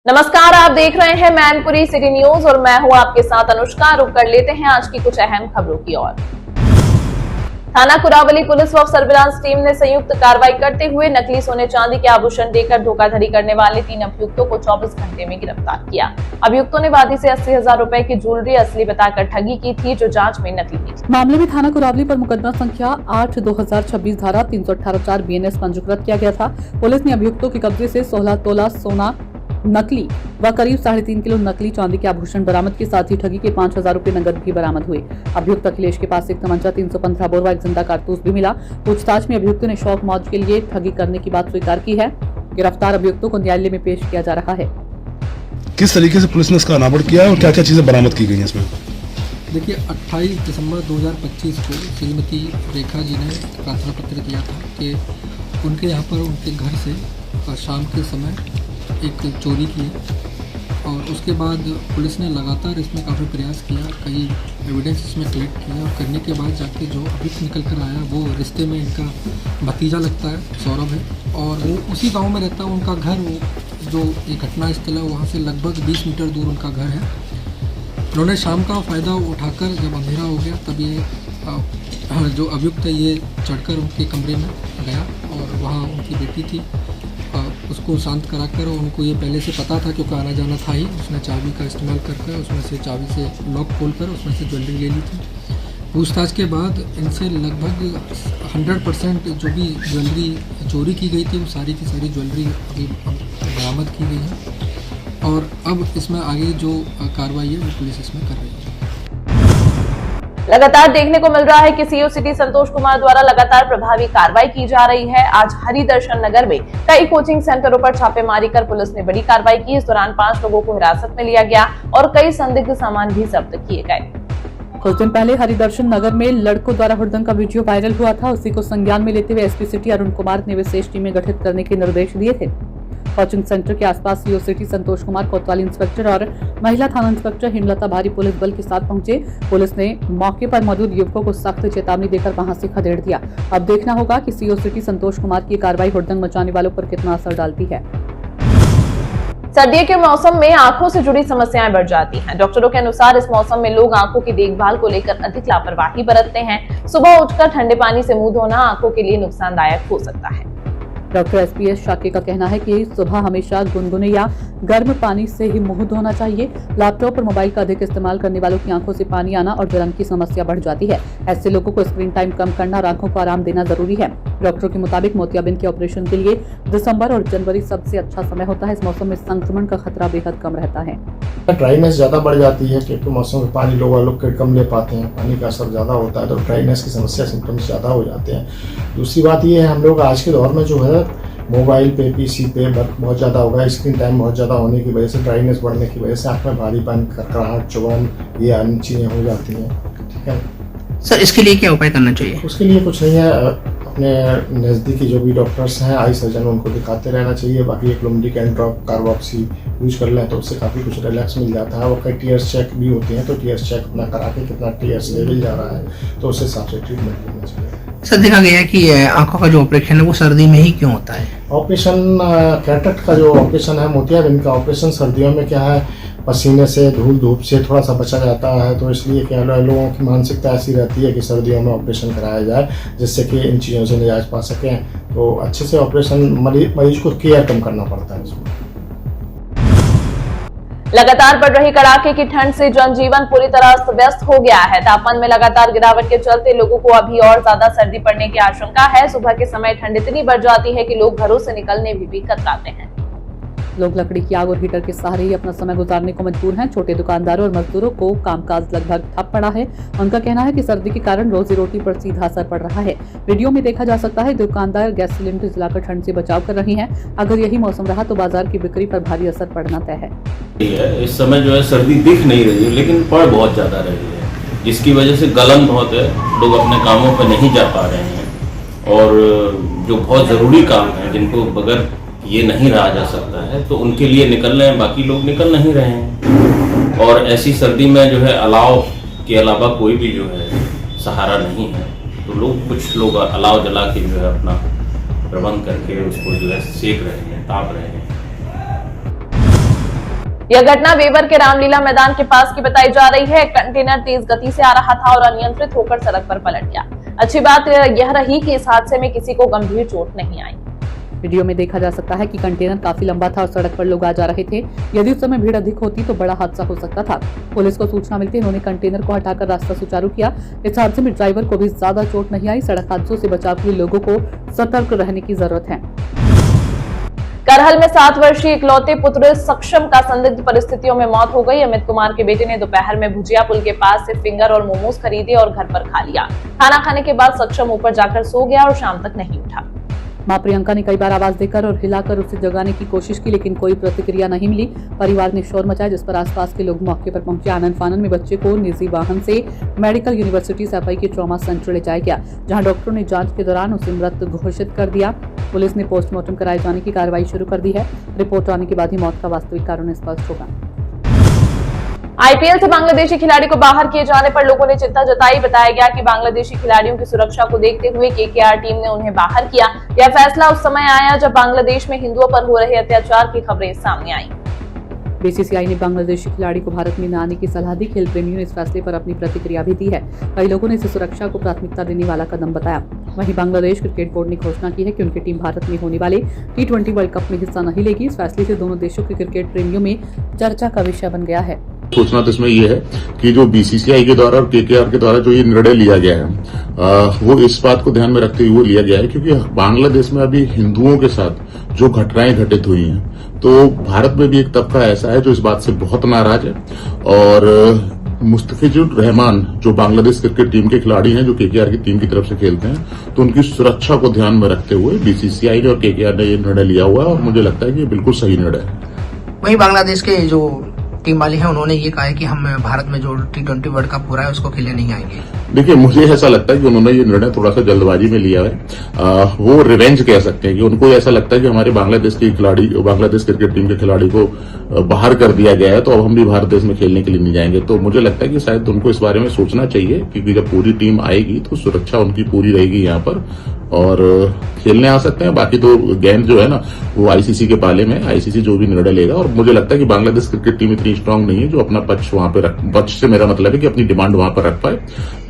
नमस्कार, आप देख रहे हैं मैनपुरी सिटी न्यूज और मैं हूं आपके साथ अनुष्का। रुक कर लेते हैं आज की कुछ अहम खबरों की ओर। थाना कुरावली पुलिस व सर्विलांस टीम ने संयुक्त कार्रवाई करते हुए नकली सोने चांदी के आभूषण देकर धोखाधड़ी करने वाले 3 अभियुक्तों को 24 घंटे में गिरफ्तार किया। अभियुक्तों ने वादी से 80,000 रुपए की ज्वेलरी असली बताकर ठगी की थी, जो जांच में नकली थी। मामले में थाना कुरावली पर मुकदमा संख्या 8/2026 धारा 318(4) BNS पंजीकृत किया गया था। पुलिस ने अभियुक्तों के कब्जे से 16 तोला सोना नकली व करीब 3.5 किलो नकली चांदी के आभूषण बरामद के साथ ही ठगी के 5,000 रुपए नगद भी बरामद हुए। अभियुक्त अखिलेश के पास एक तमंचा, 315 बोर व एक जिंदा कारतूस भी मिला। पूछताछ में अभियुक्त ने शौक मौज के लिए ठगी करने की बात स्वीकार की है। गिरफ्तार अभियुक्तों को न्यायालय में पेश किया जा रहा है। किस तरीके से पुलिस ने इसका अनावरण किया है और क्या क्या चीजें बरामद की गई हैं इसमें? देखिए, 28 दिसंबर 2025 को श्रीमती रेखा जी ने प्रार्थना पत्र किया था कि उनके यहाँ पर उनके घर से शाम के समय एक चोरी की और उसके बाद पुलिस ने लगातार इसमें काफ़ी प्रयास किया, कई एविडेंस इसमें कलेक्ट किया और करने के बाद जाके जो अभियुक्त निकल कर आया वो रिश्ते में इनका भतीजा लगता है, सौरभ है, और वो उसी गांव में रहता है। उनका घर, वो जो ये घटना स्थल है वहाँ से लगभग 20 मीटर दूर उनका घर है। उन्होंने शाम का फ़ायदा उठाकर जब अंधेरा हो गया तब ये जो अभियुक्त है ये चढ़कर उनके कमरे में गया और वहाँ उनकी बेटी थी, उसको शांत कराकर, उनको ये पहले से पता था क्योंकि आना जाना था ही। उसने चाबी का इस्तेमाल करके उसमें से चाबी से लॉक खोलकर उसमें से ज्वेलरी ले ली थी। पूछताछ के बाद इनसे लगभग 100% जो भी ज्वेलरी चोरी की गई थी वो सारी की सारी ज्वेलरी अभी बरामद की गई है और अब इसमें आगे जो कार्रवाई है वो पुलिस इसमें कर रही है। लगातार देखने को मिल रहा है कि सीओ सिटी संतोष कुमार द्वारा लगातार प्रभावी कार्रवाई की जा रही है। आज हरिदर्शन नगर में कई कोचिंग सेंटरों पर छापेमारी कर पुलिस ने बड़ी कार्रवाई की। इस दौरान 5 लोगों को हिरासत में लिया गया और कई संदिग्ध सामान भी जब्त किए गए। कुछ दिन पहले हरिदर्शन नगर में लड़कों द्वारा हुड़दंग का वीडियो वायरल हुआ था। उसी को संज्ञान में लेते हुए एसपी सिटी अरुण कुमार ने विशेष टीमें गठित करने के निर्देश दिए थे। कोचिंग सेंटर के आसपास सीओ सिटी संतोष कुमार, कोतवाली इंस्पेक्टर और महिला थाना इंस्पेक्टर हेमलता भारी पुलिस बल के साथ पहुंचे। पुलिस ने मौके पर मौजूद युवकों को सख्त चेतावनी देकर वहां से खदेड़ दिया। अब देखना होगा कि सीओ सिटी संतोष कुमार की कार्रवाई हुड़दंग मचाने वालों पर कितना असर डालती है। सर्दियों के मौसम में आंखों से जुड़ी समस्याएं बढ़ जाती हैं। डॉक्टरों के अनुसार इस मौसम में लोग आंखों की देखभाल को लेकर अधिक लापरवाही बरतते हैं। सुबह उठकर ठंडे पानी से मुंह धोना आंखों के लिए नुकसानदायक हो सकता है। डॉक्टर एसपीएस शाके का कहना है कि सुबह हमेशा गुनगुने या गर्म पानी से ही मुंह धोना चाहिए। लैपटॉप और मोबाइल का अधिक इस्तेमाल करने वालों की आंखों से पानी आना और जलन की समस्या बढ़ जाती है। ऐसे लोगों को स्क्रीन टाइम कम करना और आंखों को आराम देना जरूरी है। डॉक्टरों के मुताबिक मोतियाबिंद के ऑपरेशन के लिए दिसंबर और जनवरी सबसे अच्छा समय होता है। इस मौसम में संक्रमण का खतरा बेहद कम रहता है। ड्राइनेस ज़्यादा बढ़ जाती है क्योंकि मौसम में पानी लोग कम ले पाते हैं, पानी का असर ज़्यादा होता है तो ड्राइनेस की समस्या, सिम्टम्स ज़्यादा हो जाते हैं। दूसरी बात ये है, हम लोग आज के दौर में जो है मोबाइल पे, पीसी पे वर्क बहुत ज़्यादा होगा, स्क्रीन टाइम बहुत ज़्यादा होने की वजह से, ड्राइनेस बढ़ने की वजह से आँख में भारीपन, करकराहट, चुभन, ये अन्य चीज़ें हो जाती हैं। ठीक है सर, इसके लिए क्या उपाय करना चाहिए? उसके लिए कुछ नहीं है, अपने नज़दीकी जो भी डॉक्टर्स हैं, आई सर्जन, उनको दिखाते रहना चाहिए। बाकी एक लुमडिक एंड ड्रॉप कार्बोक्सी यूज कर लें तो उससे काफ़ी कुछ रिलैक्स मिल जाता है। और कई टीयर्स चेक भी होते हैं तो टीयर्स चेक अपना करा के कितना टीयर्स लेवल जा रहा है तो उस हिसाब से ट्रीटमेंट लेना चाहिए। सर, देखा गया है कि आंखों का जो ऑपरेशन है वो सर्दी में ही क्यों होता है? ऑपरेशन कैटरेक्ट का जो ऑपरेशन है, मोतियाबिंद का ऑपरेशन, सर्दियों में क्या है, पसीने से, धूप से थोड़ा सा बचा जाता है तो इसलिए क्या लोगों की मानसिकता ऐसी रहती है कि सर्दियों में ऑपरेशन कराया जाए जिससे कि इन चीज़ों से निजात पा सकें। तो अच्छे से ऑपरेशन, मरीज को केयर कम करना पड़ता है इसमें। लगातार बढ़ रही कड़ाके की ठंड से जनजीवन पूरी तरह अस्त व्यस्त हो गया है। तापमान में लगातार गिरावट के चलते लोगों को अभी और ज्यादा सर्दी पड़ने की आशंका है। सुबह के समय ठंड इतनी बढ़ जाती है कि लोग घरों से निकलने भी कतराते हैं। लोग लकड़ी की आग और हीटर के सहारे ही अपना समय गुजारने को मजबूर हैं। छोटे दुकानदारों और मजदूरों को कामकाज लगभग ठप पड़ा है। उनका कहना है कि सर्दी के कारण रोजी रोटी पर सीधा असर पड़ रहा है। वीडियो में देखा जा सकता है दुकानदार गैस सिलेंडर जलाकर ठंड से बचाव कर रही हैं। अगर यही मौसम रहा तो बाजार की बिक्री पर भारी असर पड़ना तय है। इस समय जो है सर्दी दिख नहीं रही है लेकिन पड़ बहुत ज्यादा रही है, जिसकी वजह से गलन बहुत है, लोग अपने कामों पर नहीं जा पा रहे हैं और जो बहुत जरूरी काम है जिनको बगैर ये नहीं रहा जा सकता है तो उनके लिए निकल रहे हैं, बाकी लोग निकल नहीं रहे हैं। और ऐसी सर्दी में जो है अलाव के अलावा कोई भी जो है सहारा नहीं है तो कुछ लोग अलाव जला के जो है अपना प्रबंध करके उसको जो है सेक रहे हैं, ताप रहे हैं। यह घटना वेबर के रामलीला मैदान के पास की बताई जा रही है। कंटेनर तेज गति से आ रहा था और अनियंत्रित होकर सड़क पर पलट गया। अच्छी बात यह रही कि इस हादसे में किसी को गंभीर चोट नहीं आई। वीडियो में देखा जा सकता है कि कंटेनर काफी लंबा था और सड़क पर लोग आ जा रहे थे। यदि उस समय भीड़ अधिक होती तो बड़ा हादसा हो सकता था। पुलिस को सूचना मिलती उन्होंने कंटेनर को हटाकर रास्ता सुचारू किया। इस हादसे में ड्राइवर को भी ज्यादा चोट नहीं आई। सड़क हादसों से बचाव के लिए लोगों को सतर्क रहने की जरूरत है। करहल में 7 वर्षीय इकलौते पुत्र सक्षम का संदिग्ध परिस्थितियों में मौत हो गई। अमित कुमार के बेटे ने दोपहर में भुजिया पुल के पास से फिंगर और मोमोज खरीदे और घर पर खा लिया। खाना खाने के बाद सक्षम ऊपर जाकर सो गया और शाम तक नहीं उठा। मां प्रियंका ने कई बार आवाज देकर और हिलाकर उसे जगाने की कोशिश की, लेकिन कोई प्रतिक्रिया नहीं मिली। परिवार ने शोर मचाया, जिस पर आसपास के लोग मौके पर पहुंचे। आनंद फानन में बच्चे को निजी वाहन से मेडिकल यूनिवर्सिटी सफाई के ट्रॉमा सेंटर ले जाया गया, जहां डॉक्टरों ने जांच के दौरान उसे मृत घोषित कर दिया। पुलिस ने पोस्टमार्टम कराए जाने की कार्रवाई शुरू कर दी है। रिपोर्ट आने के बाद ही मौत का वास्तविक कारण स्पष्ट होगा। आईपीएल से बांग्लादेशी खिलाड़ी को बाहर किए जाने पर लोगों ने चिंता जताई। बताया गया कि बांग्लादेशी खिलाड़ियों की सुरक्षा को देखते हुए केकेआर टीम ने उन्हें बाहर किया। यह फैसला उस समय आया जब बांग्लादेश में हिंदुओं पर हो रहे अत्याचार की खबरें सामने आई। बीसीसीआई ने बांग्लादेशी खिलाड़ी को भारत में न आने की सलाह दी। खेल प्रेमियों ने इस फैसले पर अपनी प्रतिक्रिया भी दी है। कई लोगों ने इसे सुरक्षा को प्राथमिकता देने वाला कदम बताया। वहीं बांग्लादेश क्रिकेट बोर्ड ने घोषणा की है कि उनकी टीम भारत में होने वाले T20 वर्ल्ड कप में हिस्सा नहीं लेगी। इस फैसले से दोनों देशों के क्रिकेट प्रेमियों में चर्चा का विषय बन गया है। सोचना तो इसमें ये है कि जो बीसीसीआई के द्वारा और केकेआर के द्वारा जो ये निर्णय लिया गया है वो इस बात को ध्यान में रखते हुए लिया गया है, क्योंकि बांग्लादेश में अभी हिंदुओं के साथ जो घटनाएं घटित हुई हैं, तो भारत में भी एक तबका ऐसा है जो इस बात से बहुत नाराज है। और मुस्तफिजुर रहमान जो बांग्लादेश क्रिकेट टीम के खिलाड़ी हैं, जो केकेआर की टीम की तरफ से खेलते हैं, तो उनकी सुरक्षा को ध्यान में रखते हुए बीसीसीआई ने और केकेआर ने ये निर्णय लिया हुआ है और मुझे लगता है कि ये बिल्कुल सही निर्णय है। वहीं बांग्लादेश के जो टीम वाले हैं उन्होंने ये कहा है कि हम भारत में जो T20 वर्ल्ड कप हो रहा है उसको खेलने नहीं आएंगे। देखिए, मुझे ऐसा लगता है कि उन्होंने ये निर्णय थोड़ा सा जल्दबाजी में लिया है। वो रिवेंज कह सकते हैं कि उनको ऐसा लगता है कि हमारे बांग्लादेश क्रिकेट टीम के खिलाड़ी को बाहर कर दिया गया है, तो अब हम भी भारत देश में खेलने के लिए नहीं जाएंगे। तो मुझे लगता है कि शायद उनको इस बारे में सोचना चाहिए, क्योंकि जब पूरी टीम आएगी तो सुरक्षा उनकी पूरी रहेगी यहाँ पर और खेलने आ सकते हैं। बाकी तो गेम जो है ना वो आईसीसी के पाले में, आईसीसी जो भी निर्णय लेगा। और मुझे लगता है कि बांग्लादेश क्रिकेट टीम इतनी स्ट्रांग नहीं है जो अपना पक्ष वहां पे पक्ष से मेरा मतलब है कि अपनी डिमांड वहां पर रख पाए।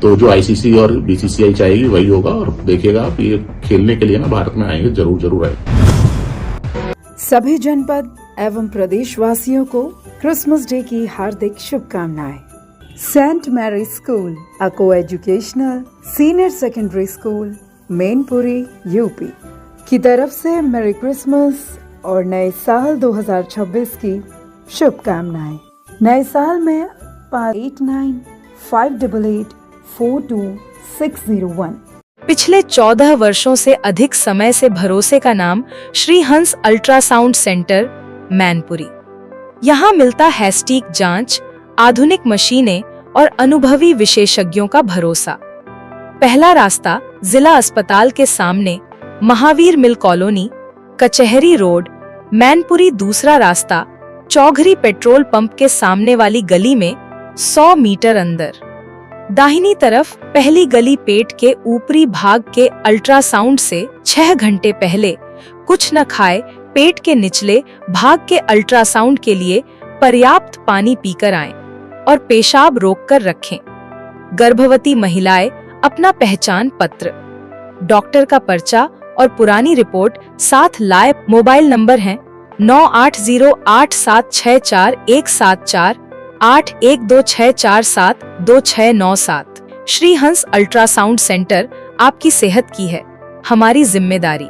तो जो आईसीसी और बीसीसीआई चाहेगी वही होगा और देखिएगा आप ये खेलने के लिए ना भारत में आएंगे, जरूर आएंगे। सभी जनपद एवं प्रदेशवासियों को क्रिसमस डे की हार्दिक शुभकामनाएं। सेंट मैरी स्कूल, अ को educational senior secondary school, Mainpuri UP की तरफ से मेरी क्रिसमस और नए साल 2026 की शुभकामनाएं। नए साल में 8958842601। पिछले 14 वर्षों से अधिक समय से भरोसे का नाम श्री हंस अल्ट्रासाउंड सेंटर, मैनपुरी। यहाँ मिलता है सटीक जांच, आधुनिक मशीनें और अनुभवी विशेषज्ञों का भरोसा। पहला रास्ता जिला अस्पताल के सामने, महावीर मिल कॉलोनी, कचहरी रोड, मैनपुरी। दूसरा रास्ता चौघरी पेट्रोल पंप के सामने वाली गली में 100 मीटर अंदर। दाहिनी तरफ पहली गली पेट के ऊपरी भाग के अल्ट्रासाउंड से 6 घंटे पहले कुछ न खाए पेट के निचले भाग के अल्ट्रासाउंड के लिए पर्याप्त पानी पीकर आएं और पेशाब रोककर रखें। गर्भवती महिलाएं अपना पहचान पत्र, डॉक्टर का पर्चा और पुरानी रिपोर्ट साथ लाए। मोबाइल नंबर हैं 9808764174, 8126472697। श्री हंस अल्ट्रासाउंड सेंटर, आपकी सेहत की है हमारी जिम्मेदारी।